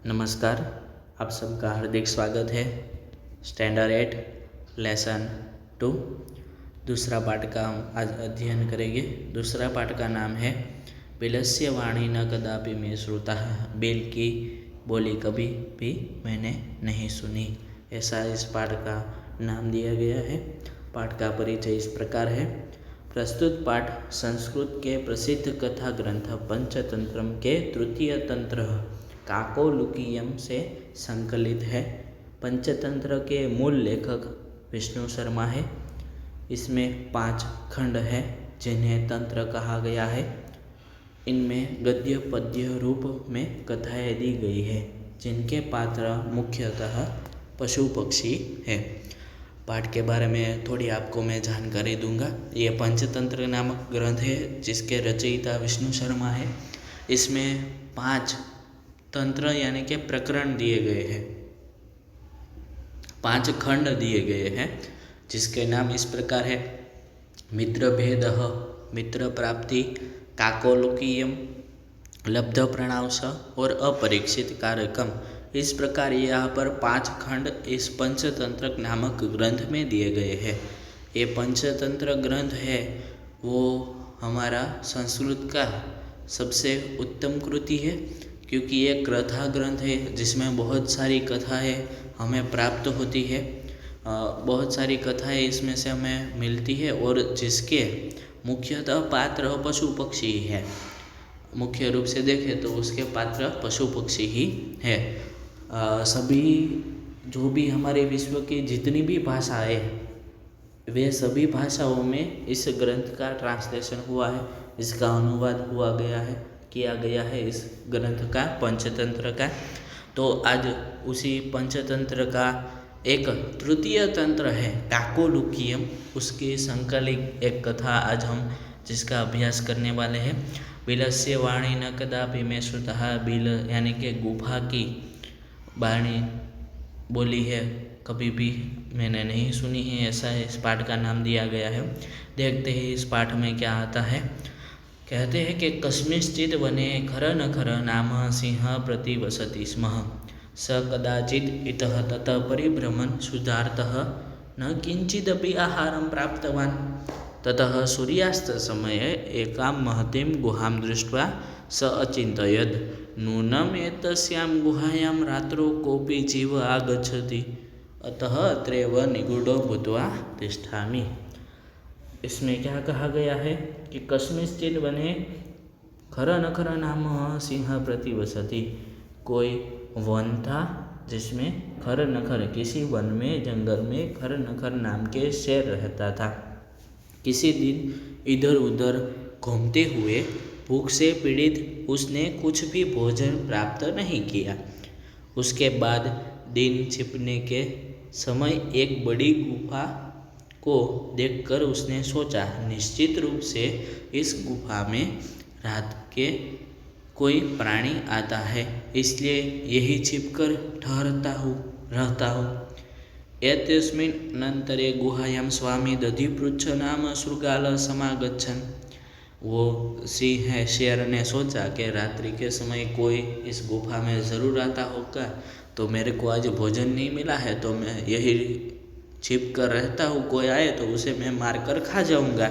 नमस्कार। आप सबका हार्दिक स्वागत है। स्टैंडर्ड 8 लेसन 2 दूसरा पाठ का हम आज अध्ययन करेंगे। दूसरा पाठ का नाम है बिलस्य वाणी न कदापि में श्रुता। बिल की बोली कभी भी मैंने नहीं सुनी, ऐसा इस पाठ का नाम दिया गया है। पाठ का परिचय इस प्रकार है। प्रस्तुत पाठ संस्कृत के प्रसिद्ध कथा ग्रंथ पंचतंत्रम के तृतीय तंत्र काकोलुकीयम से संकलित है। पंचतंत्र के मूल लेखक विष्णु शर्मा है। इसमें 5 खंड है जिन्हें तंत्र कहा गया है। इनमें गद्य पद्य रूप में कथाएं दी गई है जिनके पात्र मुख्यतः पशु पक्षी है। पाठ के बारे में थोड़ी आपको मैं जानकारी दूंगा। ये पंचतंत्र नामक ग्रंथ है जिसके रचयिता विष्णु शर्मा है। इसमें 5 तंत्र यानी के प्रकरण दिए गए हैं, 5 खंड दिए गए हैं जिसके नाम इस प्रकार है। मित्र भेद, मित्र प्राप्ति, काकोलुकीयम, लब्ध प्रणांश और अपरीक्षित कार्यक्रम। इस प्रकार यहाँ पर 5 खंड इस पंचतंत्र नामक ग्रंथ में दिए गए हैं। ये पंचतंत्र ग्रंथ है वो हमारा संस्कृत का सबसे उत्तम कृति है, क्योंकि ये कथा ग्रंथ है जिसमें बहुत सारी कथाएं हमें प्राप्त होती है। बहुत सारी कथाएं इसमें से हमें मिलती है और जिसके मुख्यतः पात्र पशु पक्षी ही है। मुख्य रूप से देखें तो उसके पात्र पशु पक्षी ही है। सभी जो भी हमारे विश्व की जितनी भी भाषाएं, वे सभी भाषाओं में इस ग्रंथ का ट्रांसलेशन हुआ है, इसका अनुवाद किया गया है इस ग्रंथ का, पंचतंत्र का। तो आज उसी पंचतंत्र का एक तृतीय तंत्र है काकोलुकीयम, उसकी संकलित एक कथा आज हम जिसका अभ्यास करने वाले हैं। बिलस्य वाणी न कदापि में श्रुता। बिल यानी कि गुफा की वाणी बोली है कभी भी मैंने नहीं सुनी है, ऐसा इस पाठ का नाम दिया गया है। देखते हैं इस पाठ में क्या आता है। कहते हैं कि कस्मिंश्चित् वने खर न खर नाम सिंह प्रतिवसति स्म। स कदाचित् इतः ततः परिभ्रमन् शुद्धार्थः न किंचिदपि आहारं प्राप्तवान्। ततः सूर्यास्तसमये एकां महतीं गुहां दृष्ट्वा स अचिन्तयत् नूनम् एतस्यां गुहायां रात्रौ कोऽपि जीव आगच्छति, अतः अत्रैव निगूढो भूत्वा तिष्ठामि। इसमें क्या कहा गया है कि कस्मिंश्चित् वने खर न खर नाम सिंह प्रतिवसति। कोई वन था जिसमें खर न खर, किसी वन में जंगल में खर न खर नाम के शेर रहता था। किसी दिन इधर उधर घूमते हुए भूख से पीड़ित उसने कुछ भी भोजन प्राप्त नहीं किया। उसके बाद दिन छिपने के समय एक बड़ी गुफा को देखकर उसने सोचा, निश्चित रूप से इस गुफा में रात के कोई प्राणी आता है, इसलिए यही छिपकर रहता हूँ। एतस्मिन् अनन्तरे गुहायां स्वामी दधिपृच्छ नाम शृगाल समागच्छन्। वो सिंह शेर ने सोचा कि रात्रि के समय कोई इस गुफा में ज़रूर आता होगा, तो मेरे को आज भोजन नहीं मिला है तो मैं यही छिप कर रहता हूँ, कोई आए तो उसे मैं मार कर खा जाऊँगा।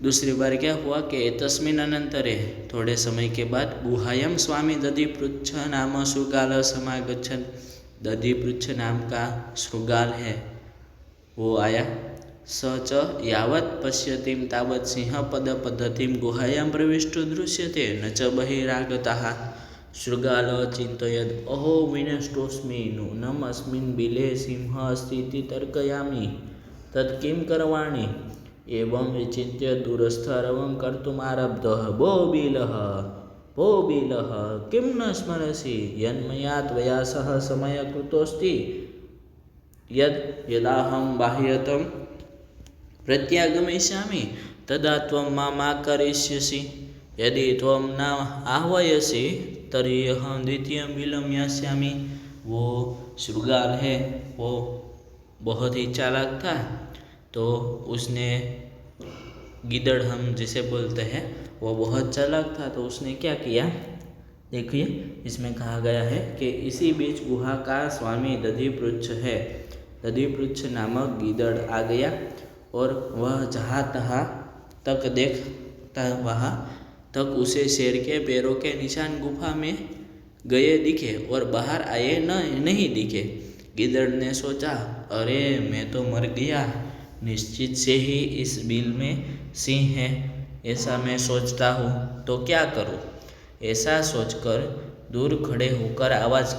दूसरी बार क्या हुआ कि तस्मिन् अनंतरे, थोड़े समय के बाद, गुहायां स्वामी दधिपृच्छ नाम शृगाल समागच्छन्। दधिपृच्छ नाम का शृगाल है वो आया। स च यावत् पश्यतिं तावत् सिंह पद पद्धतिं गुहायां प्रविष्टो दृश्यते न च बहिरागतः। शृगाल चिन्तयत् अहो विनष्टोऽस्मि, नूनम् अस्मिन् बिले सिंहः अस्ति इति तर्कयामि, तत् किं करवाणि। एवं विचिन्त्य दूरस्थारवं कर्तुमारब्धः। भो बिलः किं न स्मरसि यन्मया त्वया सह समयः कृतोऽस्ति, यदाहं बाह्यतं प्रत्यागमिष्यामि तदा त्वं माम् आकरिष्यसि। यदि त्वं न आह्वयसि तर्हि अहं द्वितीयं बिलं यास्यामि। वो शृगाल है वो बहुत ही चालाक था, तो उसने गिदड़ हम जिसे बोलते हैं वो बहुत चालाक था, तो उसने क्या किया, देखिए इसमें कहा गया है कि इसी बीच गुहा का स्वामी दधिपृच्छ है। दधिपृच्छ नामक गीदड़ आ गया और वह जहाँ तहाँ तक देखता वहाँ तक उसे शेर के पैरों के निशान गुफा में गए दिखे और बाहर आए नहीं दिखे। गीदड़ ने सोचा, अरे मैं तो मर गया, निश्चित से ही इस बिल में सिंह है, ऐसा मैं सोचता हूँ, तो क्या करूँ। ऐसा सोचकर दूर खड़े होकर आवाज़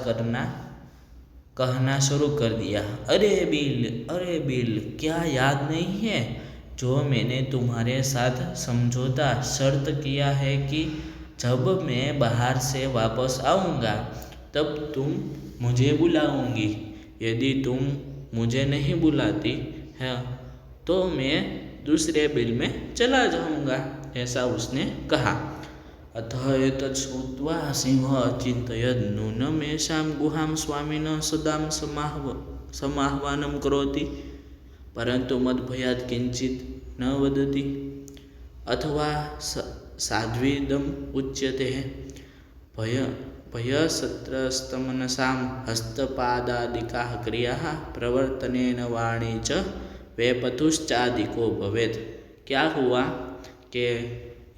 कहना शुरू कर दिया, अरे बिल, क्या याद नहीं है जो मैंने तुम्हारे साथ समझौता शर्त किया है कि जब मैं बाहर से वापस आऊँगा तब तुम मुझे बुलाओगी। यदि तुम मुझे नहीं बुलाती है तो मैं दूसरे बिल में चला जाऊँगा, ऐसा उसने कहा। अतः एतत् श्रुत्वा सिंह अचिन्तयत् नूनमेषां गुहां स्वामिनः सदा समाह्वानं करोति परन्तु मद्भयात् किञ्चित् न वदति अथवा साध्वीदम् उच्यते भयसत्रस्तमनसां हस्तपादादिकाः क्रियाः प्रवर्तनेन वाणी च वेपथुश्चादिको भवेत्। क्या हुआ कि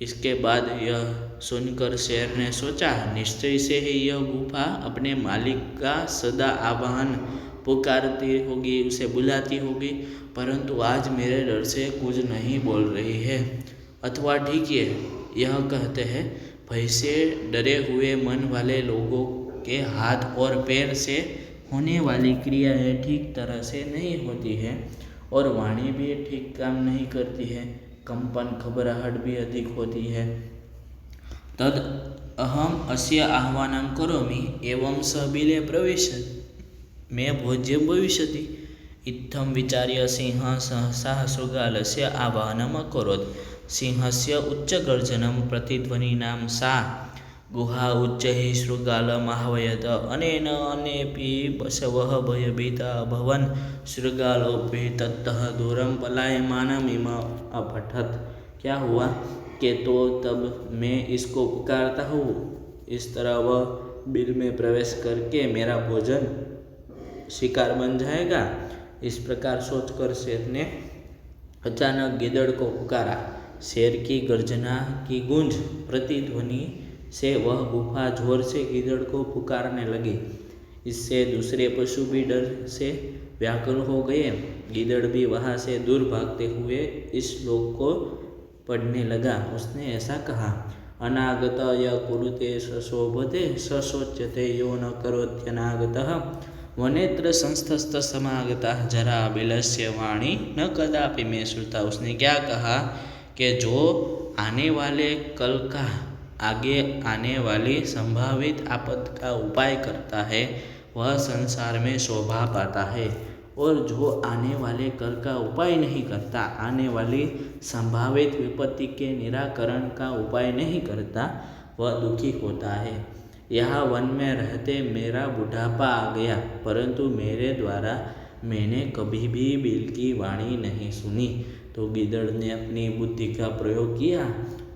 इसके बाद यह सुनकर शेर ने सोचा, निश्चय से ही यह गुफा अपने मालिक का सदा आह्वान पुकारती होगी, उसे बुलाती होगी, परंतु आज मेरे डर से कुछ नहीं बोल रही है। अथवा ठीक है, यह कहते हैं भय से डरे हुए मन वाले लोगों के हाथ और पैर से होने वाली क्रियाएं ठीक तरह से नहीं होती है और वाणी भी ठीक काम नहीं करती है, कंपन घबराहट भी अधिक होती है। तद अहम अस्य आह्वानं करोमि एवं स बिले प्रविशति मे भोज्यं भविष्यति। इत्थं विचार्य सिंहः सहसा शृगालस्य आह्वानम् अकरोत्। सिंहस्य उच्चगर्जनं प्रतिध्वनिनां सा गुहा उच्चैः शृगालम् आह्वयत। अनेन अन्येऽपि पशवः भयभीता अभवन्। शृगालोऽपि ततः दूरं पलायमानमिव अपठत्। क्या हुआ कि तो तब मैं इसको पुकारता हूँ, इस तरह वह बिल में प्रवेश करके मेरा भोजन शिकार बन जाएगा। इस प्रकार सोचकर शेर ने अचानक गीदड़ को पुकारा। शेर की गर्जना की गूंज प्रतिध्वनि से वह गुफा जोर से गीदड़ को पुकारने लगी। इससे दूसरे पशु भी डर से व्याकुल हो गए। गीदड़ भी वहाँ से दूर भागते हुए इस श्लोक को पढ़ने लगा। उसने ऐसा कहा, अनागत य कुरुते सशोभते सशोच्यते यो न करोत्यनागतः वनेत्र संस्थस्थ समागतः जरा बिलस्य वाणी न कदापि में श्रुता। उसने क्या कहा कि जो आने वाले कल का आगे आने वाली संभावित आपद का उपाय करता है वह संसार में शोभा पाता है, और जो आने वाले कल का उपाय नहीं करता, आने वाली संभावित विपत्ति के निराकरण का उपाय नहीं करता, वह दुखी होता है। यहाँ वन में रहते मेरा बुढ़ापा आ गया, परंतु मेरे द्वारा मैंने कभी भी बिल की वाणी नहीं सुनी। तो गीदड़ ने अपनी बुद्धि का प्रयोग किया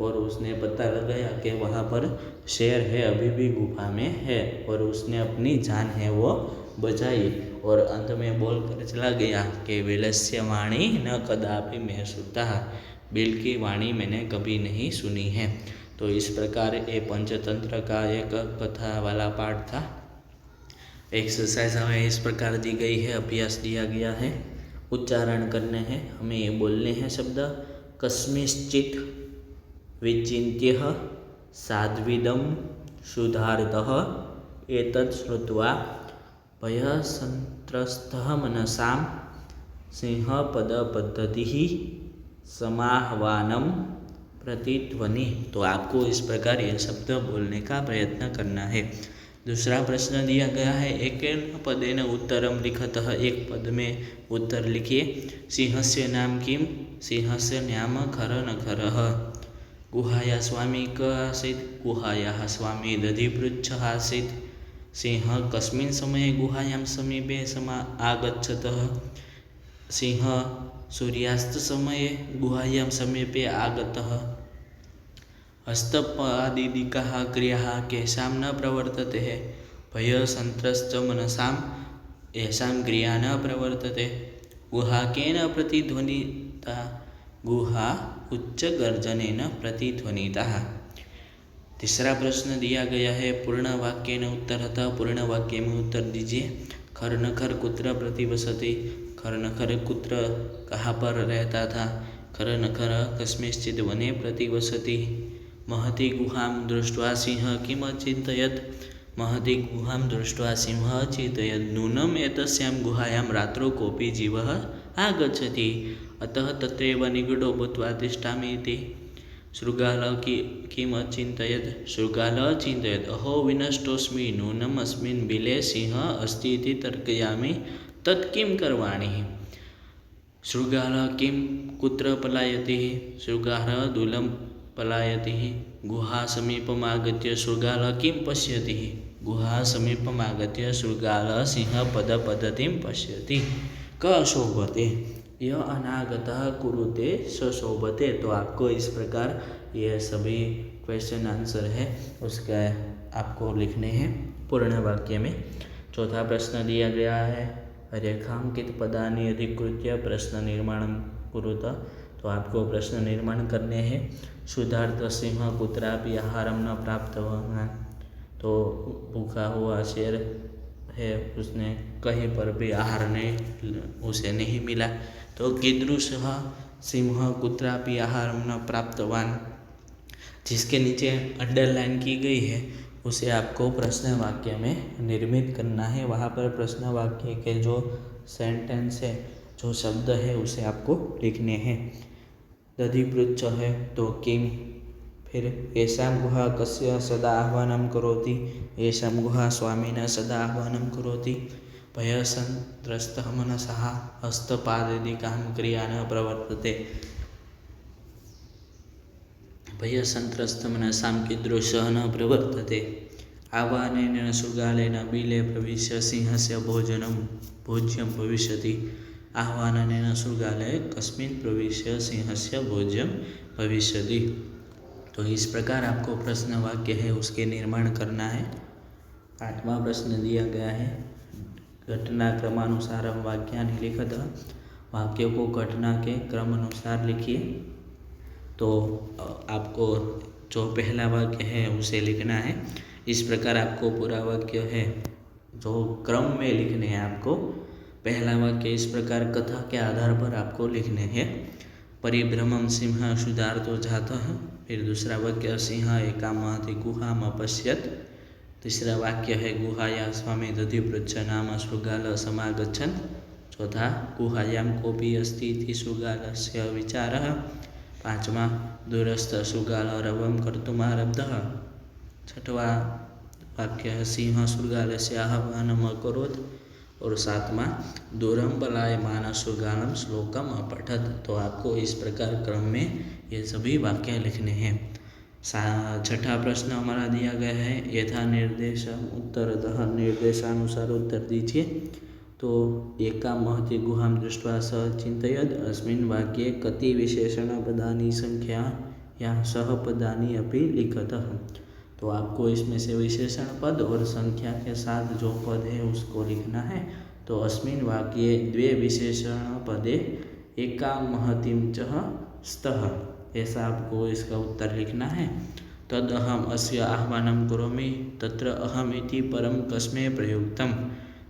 और उसने पता लगाया कि वहाँ पर शेर है, अभी भी गुफा में है, और उसने अपनी जान है वो बचाई और अंत में बोल कर चला गया कि बिलस्य वाणी न कदापि मैं श्रुता। बिल की वाणी मैंने कभी नहीं सुनी है। तो इस प्रकार ये पंचतंत्र का एक कथा वाला पाठ था। एक्सरसाइज हमें इस प्रकार दी गई है, अभ्यास दिया गया है, उच्चारण करने हैं, हमें ये बोलने हैं शब्द कस्मिंश्चित् विचिन्त्यः साध्विदं शुद्धार्थः एतत् श्रुत्वा भयसंत्रस्तः मनसां सिंहपदपद्धतिः समाह्वानं प्रतिध्वनि। तो आपको इस प्रकार ये शब्द बोलने का प्रयत्न करना है। दूसरा प्रश्न दिया गया है, एकेन पदेन उत्तरम लिखतः, एक पद में उत्तर लिखिए। सिंहस्य नाम किम? सिंहस्य नाम खरनखरः। गुहाया स्वामी क आसीत्? गुहायाः स्वामी दधिपृच्छः आसीत्। सिंह कस्मिन् समये गुहायां समीपे आगच्छतः? सिंह सूर्यास्त समये गुहायां समीपे आगतः। हस्तपादिदिकाः क्रियाः केषां न प्रवर्तते भयसन्त्रस्त मनसां येषां क्रिया न प्रवर्तते गुहा केन प्रतिध्वनिता गुहा उच्चगर्जनेन प्रतिध्वनिता। तीसरा प्रश्न दिया गया है पूर्ण वाक्य न उत्तरतः पूर्ण वाक्य में उत्तर दीजिए। खर नखर कुत्र प्रतिवसति, खर नखर कुत्र कहाँ पर रहता था, खर नखर कस्मिंश्चित् वने प्रतिवसति। महती गुहां दृष्ट्वा सिंह किम अचिन्तयत्, महती गुहां दृष्ट्वा सिंह अचिन्तयत् नूनम् एतस्यां गुहायां रात्रौ कोऽपि जीवः आगच्छति, अतः तत्रैव निगूढो भूत्वा तिष्ठामि इति। शृगाल किम अचिन्तयत्, शृगाल अचिन्तयत् अहो विनष्टोऽस्मि नूनम् अस्मिन् बिले सिंहः अस्ति इति तर्कयामि, तत् किं करवाणि। शृगाल किं कुत्र पलायति, शृगाल दूलं पलायति। गुहा समीपमागत्य शृगाल किं पश्यति, गुहा समीपमागत्य शृगाल सिंहपदपद्धतिं पश्यति। क शोभते, यह अनागतः कुरुते स शोभते। तो आपको इस प्रकार ये सभी क्वेश्चन आंसर है उसका आपको लिखने हैं पूर्ण वाक्य में। चौथा प्रश्न दिया गया है रेखांकित पदानि अधिकृत्य प्रश्न निर्माणं कुरुत। तो आपको प्रश्न निर्माण करने हैं। क्षुधार्त सिंह कुत्रापि आहारं न प्राप्तवान्, तो भूखा हुआ शेर है उसने कहीं पर भी आहार उसे नहीं मिला। तो कीदृशः सिंह कुत्रापि आहारं न प्राप्तवान्, जिसके नीचे अंडरलाइन की गई है उसे आपको प्रश्न वाक्य में निर्मित करना है। वहाँ पर प्रश्न वाक्य के जो सेंटेंस है, जो शब्द है उसे आपको लिखने हैं। दधिपृच्छ है तो किम, फिर येषां गुहा कस्य सदा आह्वानं करोति, येषां गुहा स्वामिनः सदा आह्वानं करोति। भयसंत्रस्तः मनसः हस्तपादिकां क्रिया न प्रवर्तते, भयसंत्रस्त मनसां कीदृशः न प्रवर्तते। आह्वानेन शृगालेन बिले प्रविश्य सिंहस्य भोज्यं भविष्यति, आह्वानेन शृगाले कस्मिन् प्रविश्य सिंहस्य भोज्यं भविष्यति। तो इस प्रकार आपको प्रश्न वाक्य है उसके निर्माण करना है। 8वां प्रश्न दिया गया है घटना क्रमानुसारं वाक्यानि लिखत, वाक्यों को घटना के क्रम अनुसार लिखिए। तो आपको जो पहला वाक्य है उसे लिखना है। इस प्रकार आपको पूरा वाक्य है जो क्रम में लिखने हैं। आपको पहला वाक्य इस प्रकार कथा के आधार पर आपको लिखने हैं। परिभ्रमं सिंह क्षुधार्तो जातः, फिर दूसरा वाक्य सिंह एकां महती गुहाम् अपश्यत्, तीसरा वाक्य है गुहाया स्वामी दधिपृच्छ नाम शृगाल समागच्छन्, चौथा गुहायां कोऽपि अस्ति इति शृगालस्य विचारः, 5वां दूरस्थ शृगाल रवं कर्तुमारब्धः, 6वां वाक्य सिंह शृगालस्य आह्वानम् अकरोत् और 7वां दूरं पलायमान शृगालं श्लोकम् अपठत्। तो आपको इस प्रकार क्रम में ये सभी वाक्य लिखने हैं। 6ठा प्रश्न हमारा दिया गया है यथा निर्देश उत्तरतः, निर्देशानुसार उत्तर दीजिए। तो एकां महती गुहां दृष्ट्वा सः चिन्तयत् अस्मिन् वाक्ये कति विशेषणपदानि संख्यायाः सह पदानि अपि लिखतः। तो आपको इसमें से विशेषण पद और संख्या के साथ जो पद है उसको लिखना है। तो अस्मिन् वाक्ये 2 विशेषण पदे एकां महतीं च स्तः, ऐसा आपको इसका उत्तर लिखना है। तद अहम अस्य आह्वानं करोमि, तत्र अहम इति परम कस्मै प्रयुक्तम।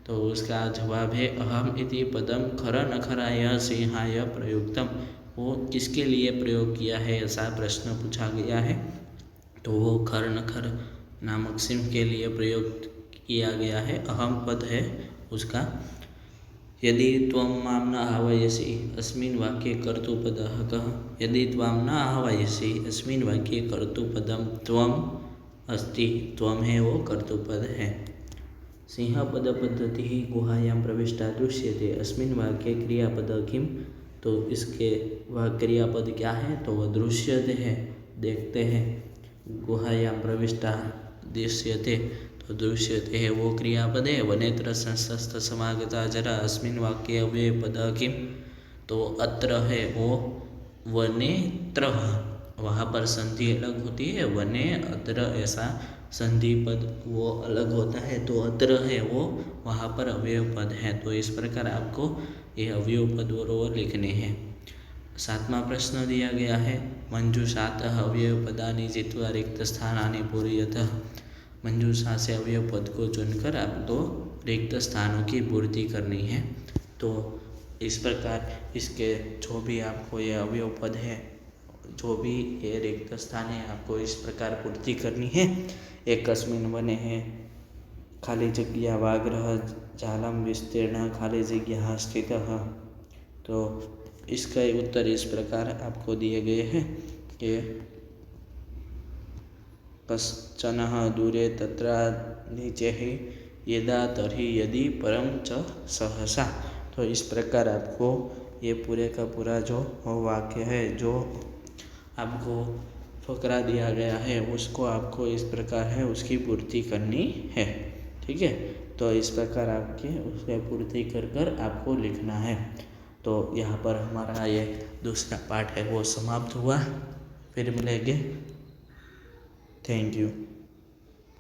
तो उसका जवाब है अहम इति पदम खर नखराय सिंहाय प्रयुक्तम। वो किसके लिए प्रयोग किया है ऐसा प्रश्न पूछा गया है। तो वो खर नखर नामक सिंह के लिए प्रयोग किया गया है। अहम पद है उसका। यदि त्वं मां न आह्वयसि अस्मिन् वाक्ये कर्तृपदः कः, यदि त्वां न आह्वयसि अस्मिन् वाक्ये कर्तृपदं त्वम् अस्ति, त्वं है वो कर्तृपद है। सिंहपदपद्धतिः गुहायां प्रविष्टा दृश्यते अस्मिन् वाक्ये क्रियापद किम। तो इसके वह क्रियापद क्या है, तो वह दृश्यते है, देखते हैं। गुहायां प्रविष्टा दृश्यते, तो दृश्यते है वो क्रियापद है। वनेत्र संस्थस्थ समागता जरा अस्मिन् वाक्ये अव्ययपद किम। तो अत्र है वो वनेत्र, वहाँ पर संधि अलग होती है, वने अत्र ऐसा संधि पद वो अलग होता है। तो अत्र है वो वहाँ पर अवयव पद है। तो इस प्रकार आपको ये अवयव पद और लिखने हैं। 7वां प्रश्न दिया गया है, मंजूषातः अवयव पदानि जित्वा रिक्त स्थानानि पूरयतः। मंजूषा से अवयव पद को चुनकर आपको रिक्त स्थानों की पूर्ति करनी है। तो इस प्रकार इसके जो भी आपको ये अवयव पद है, जो भी ये रिक्त स्थान है, आपको इस प्रकार पूर्ति करनी है। एकस्मिन् वने है खाली जग्या वाग्रह जालम विस्तीर्ण खाली जग्या स्थितः। तो इसका उत्तर इस प्रकार आपको दिए गए हैं कि कश्चन दूरे तत्र नीचे ही यदा तर्हि यदि परम च सहसा। तो इस प्रकार आपको ये पूरे का पूरा जो वाक्य है, जो आपको फकरा दिया गया है, उसको आपको इस प्रकार है उसकी पूर्ति करनी है। ठीक है, तो इस प्रकार आपकी उसकी पूर्ति कर आपको लिखना है। तो यहाँ पर हमारा ये दूसरा पार्ट है वो समाप्त हुआ। फिर मिलेंगे। Thank you.